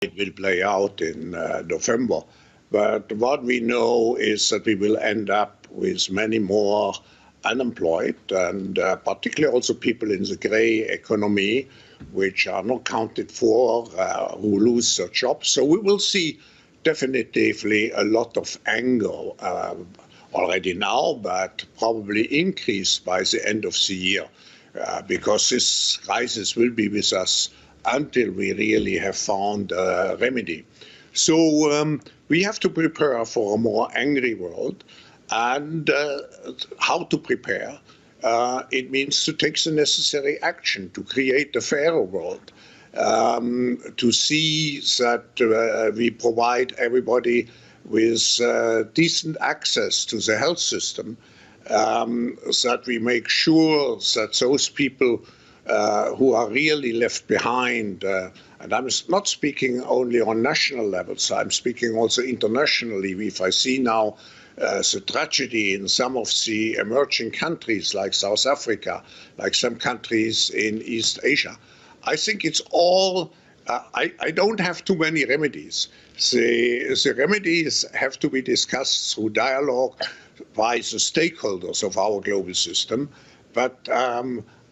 it will play out in November. But what we know is that we will end up with many more unemployed, and particularly also people in the grey economy, which are not counted for, who lose their jobs. So we will see definitively a lot of anger already now, but probably increased by the end of the year, because this crisis will be with us until we really have found a remedy. So we have to prepare for a more angry world. And how to prepare? It means to take the necessary action to create a fairer world, to see that we provide everybody with decent access to the health system, that we make sure that those people who are really left behind, and I'm not speaking only on national levels, I'm speaking also internationally. If I see now the tragedy in some of the emerging countries like South Africa, like some countries in East Asia, I think it's all, I don't have too many remedies. The remedies have to be discussed through dialogue by the stakeholders of our global system, but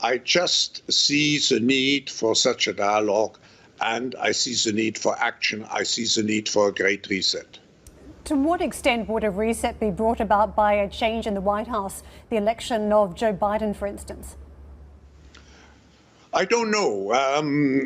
I just see the need for such a dialogue, and I see the need for action. I see the need for a great reset. To what extent would a reset be brought about by a change in the White House, the election of Joe Biden, for instance? I don't know.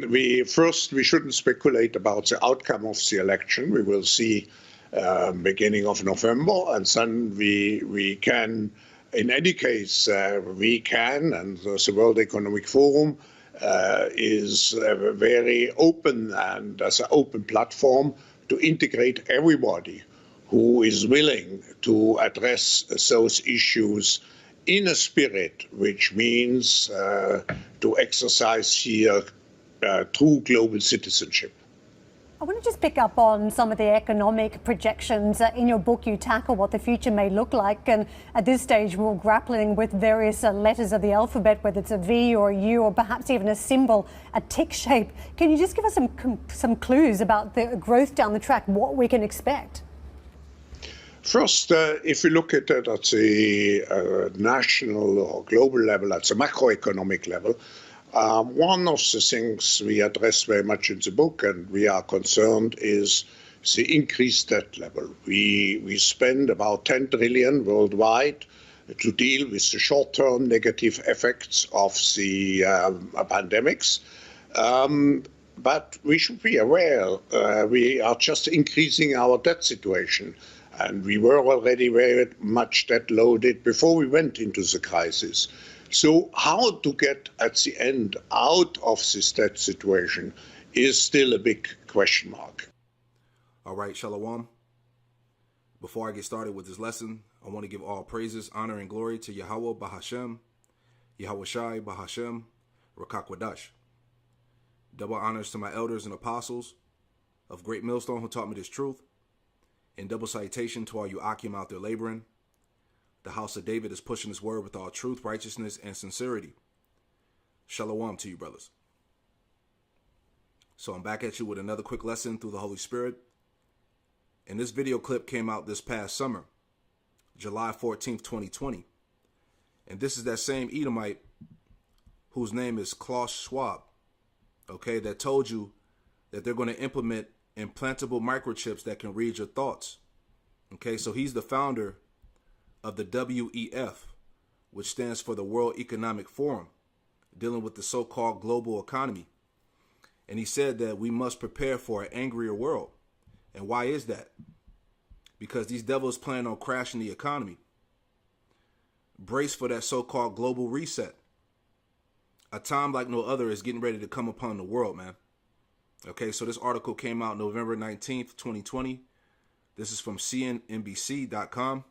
We shouldn't speculate about the outcome of the election. We will see beginning of November, and then we can, in any case, we can, and the World Economic Forum is very open and as an open platform to integrate everybody who is willing to address those issues in a spirit, which means to exercise here true global citizenship. I want to just pick up on some of the economic projections. In your book, you tackle what the future may look like. And at this stage, we're grappling with various letters of the alphabet, whether it's a V or a U or perhaps even a symbol, a tick shape. Can you just give us some clues about the growth down the track, what we can expect? First, if we look at it at the national or global level, at the macroeconomic level, one of the things we address very much in the book, and we are concerned, is the increased debt level. We spend about 10 trillion worldwide to deal with the short-term negative effects of the pandemics. But we should be aware we are just increasing our debt situation. And we were already very much debt loaded before we went into the crisis. So how to get at the end out of this debt situation is still a big question mark. All right, Shalom. Before I get started with this lesson, I want to give all praises, honor, and glory to Yahweh Bahashem, Yahweh Shai Bahashem, Rakakwadash. Double honors to my elders and apostles of Great Millstone who taught me this truth. And double citation to all you Akim out there laboring. The house of David is pushing this word with all truth, righteousness, and sincerity. Shalom to you, brothers. So I'm back at you with another quick lesson through the Holy Spirit. And this video clip came out this past summer, July 14th, 2020. And this is that same Edomite whose name is Klaus Schwab, okay, that told you that they're going to implement implantable microchips that can read your thoughts. Okay, so he's the founder of the WEF, which stands for the World Economic Forum, dealing with the so-called global economy. And he said that we must prepare for an angrier world. And why is that? Because these devils plan on crashing the economy. Brace for that so-called global reset. A time like no other is getting ready to come upon the world, man. Okay, so this article came out November 19th, 2020. This is from cnnbc.com.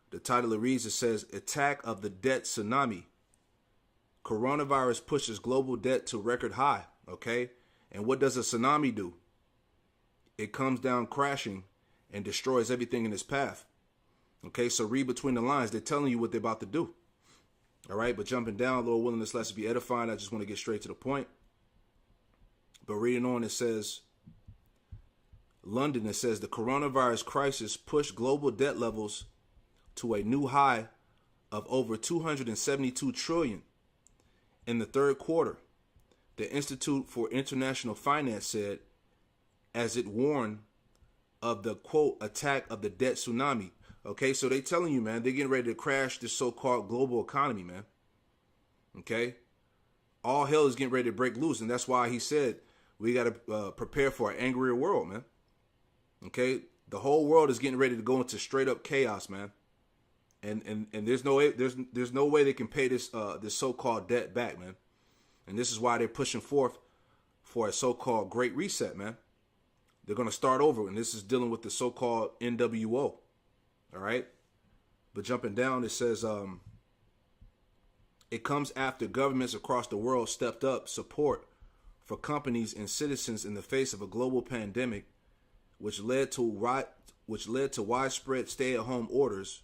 The title it reads, it says, Attack of the Debt Tsunami. Coronavirus pushes global debt to record high, okay? And what does a tsunami do? It comes down crashing and destroys everything in its path. Okay, so read between the lines. They're telling you what they're about to do. All right, but jumping down, Lord willing, this lesson be edifying. I just want to get straight to the point. But reading on, it says, London, it says the coronavirus crisis pushed global debt levels to a new high of over 272 trillion in the third quarter. The Institute for International Finance said, as it warned of the, quote, attack of the debt tsunami. Okay, so they telling you, man, they're getting ready to crash this so-called global economy, man. Okay, all hell is getting ready to break loose, and that's why he said we got to prepare for an angrier world, man. Okay, the whole world is getting ready to go into straight up chaos, man. And there's no way there's no way they can pay this this so-called debt back, man. And this is why they're pushing forth for a so-called Great Reset, man. They're going to start over, and this is dealing with the so-called NWO. All right, but jumping down, it says it comes after governments across the world stepped up support for companies and citizens in the face of a global pandemic, which led to widespread stay-at-home orders.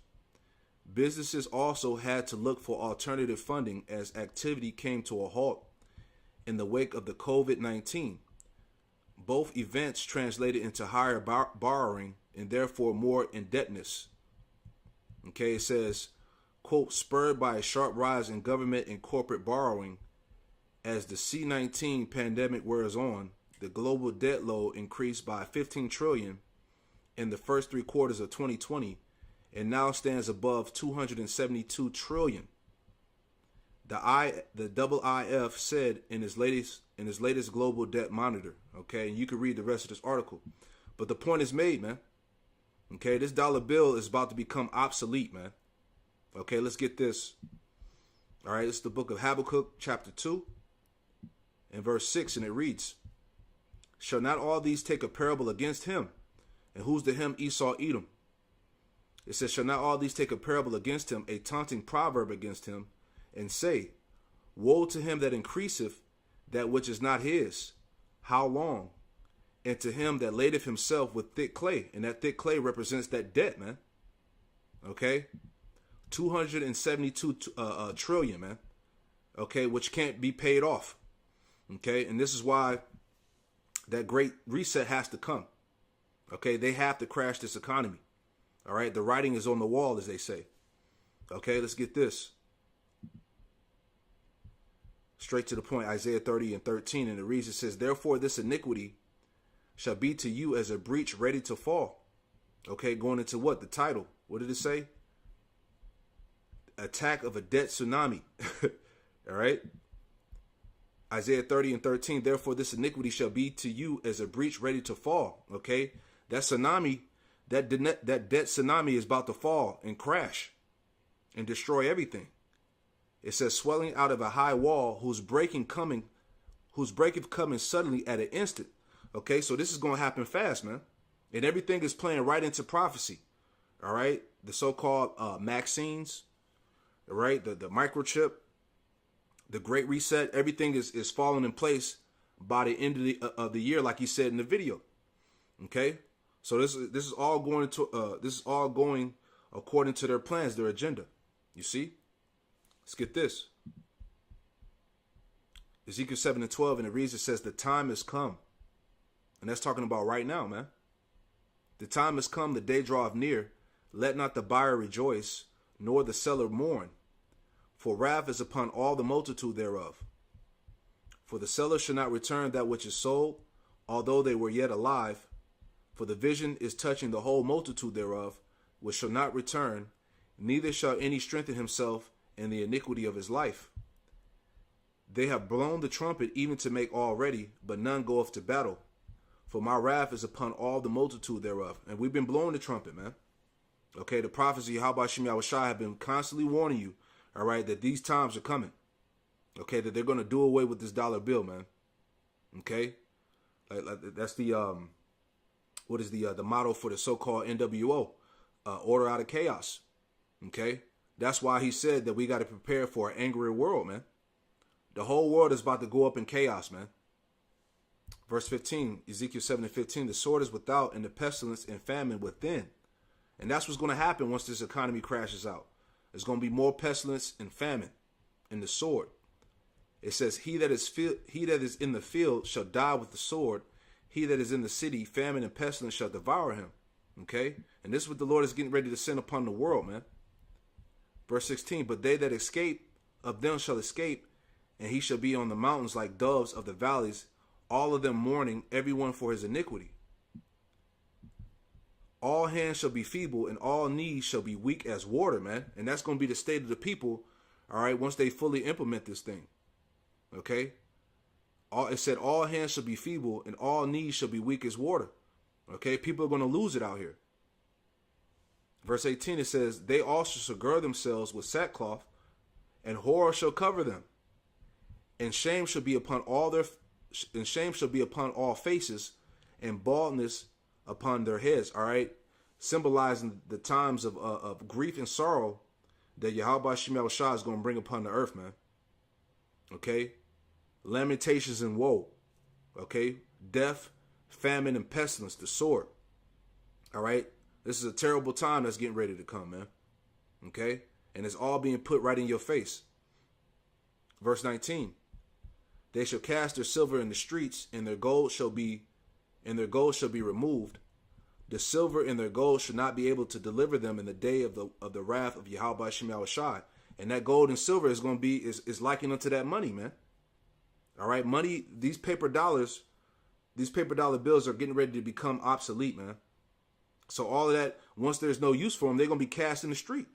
Businesses also had to look for alternative funding as activity came to a halt in the wake of the COVID-19. Both events translated into higher borrowing and therefore more indebtedness. Okay, it says, quote, spurred by a sharp rise in government and corporate borrowing as the C-19 pandemic wears on, the global debt load increased by 15 trillion in the first 3 quarters of 2020 and now stands above 272 trillion. The IIF said in his latest global debt monitor. Okay, and you can read the rest of this article, but the point is made, man. Okay, this dollar bill is about to become obsolete, man. Okay, let's get this. All right, it's the book of Habakkuk, chapter 2, and verse 6, and it reads, shall not all these take a parable against him? And who's the him? Esau, Edom. It says, shall not all these take a parable against him, a taunting proverb against him, and say, woe to him that increaseth that which is not his, how long? And to him that ladeth himself with thick clay. And that thick clay represents that debt, man. Okay? 272 trillion, man. Okay, which can't be paid off. Okay, and this is why that great reset has to come. Okay, they have to crash this economy. All right, the writing is on the wall, as they say. Okay, let's get this. Straight to the point, Isaiah 30 and 13, and it reads, it says, therefore this iniquity shall be to you as a breach ready to fall. Okay, going into what? The title. What did it say? Attack of a debt tsunami. All right. Isaiah 30 and 13, therefore this iniquity shall be to you as a breach ready to fall. Okay, that tsunami, that debt tsunami is about to fall and crash and destroy everything. It says, swelling out of a high wall, whose breaketh coming suddenly at an instant. Okay, so this is going to happen fast, man. And everything is playing right into prophecy. All right, the so-called vaccines, all right, the microchip, the Great Reset, everything is falling in place by the end of the year, like he said in the video. Okay, so this is all going according to their plans, their agenda. You see, let's get this. Ezekiel 7 and 12, and it reads, it says, the time has come. And that's talking about right now, man. The time has come, the day draweth near. Let not the buyer rejoice, nor the seller mourn. For wrath is upon all the multitude thereof. For the seller shall not return that which is sold, although they were yet alive. For the vision is touching the whole multitude thereof, which shall not return, neither shall any strengthen himself in the iniquity of his life. They have blown the trumpet even to make all ready, but none goeth to battle. For my wrath is upon all the multitude thereof. And we've been blowing the trumpet, man. Okay, the prophecy, how about Shem Yahushua, have been constantly warning you, all right, that these times are coming. Okay, that they're going to do away with this dollar bill, man. Okay, like that's the what is the motto for the so-called NWO, order out of chaos. Okay, that's why he said that we got to prepare for an angrier world, man. The whole world is about to go up in chaos, man. Verse 15, Ezekiel 7 and 15, the sword is without and the pestilence and famine within. And that's what's going to happen once this economy crashes out. There's going to be more pestilence and famine and the sword. It says, he that is in the field shall die with the sword. he that is in the city, famine and pestilence shall devour him. Okay? And this is what the Lord is getting ready to send upon the world, man. Verse 16, but they that escape of them shall escape, and he shall be on the mountains like doves of the valleys, all of them mourning, everyone for his iniquity. All hands shall be feeble, and all knees shall be weak as water, man. And that's going to be the state of the people, all right, once they fully implement this thing. Okay? It said all hands shall be feeble, and all knees shall be weak as water. Okay? People are going to lose it out here. Verse 18, it says, they also shall gird themselves with sackcloth, and horror shall cover them. And shame shall be upon all faces, and baldness upon their heads. All right, symbolizing the times of grief and sorrow that Yahweh Shem Shah is going to bring upon the earth, man. Okay, lamentations and woe. Okay, death, famine, and pestilence, the sword. All right, this is a terrible time that's getting ready to come, man. Okay, and it's all being put right in your face. Verse 19. They shall cast their silver in the streets, and their gold shall be removed. The silver and their gold shall not be able to deliver them in the day of the wrath of Yahweh Shem Shai. And that gold and silver is going to be is likened unto that money, man. All right, money. These paper dollar bills are getting ready to become obsolete, man. So all of that, once there's no use for them, they're going to be cast in the street.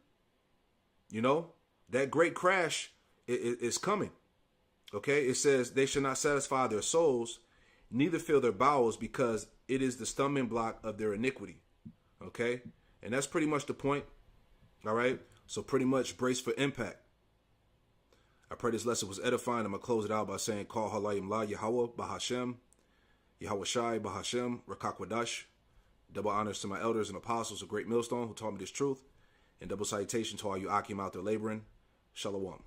You know, that great crash is coming. Okay, it says they shall not satisfy their souls, neither fill their bowels, because it is the stumbling block of their iniquity. Okay, and that's pretty much the point. All right, so pretty much brace for impact. I pray this lesson was edifying. I'm going to close it out by saying, Call Halayim La Yahweh Bahashem, Yahweh Shai Bahashem, Rakakwadash. Double honors to my elders and apostles of Great Millstone who taught me this truth, and double salutation to all you Akim out there laboring. Shalom.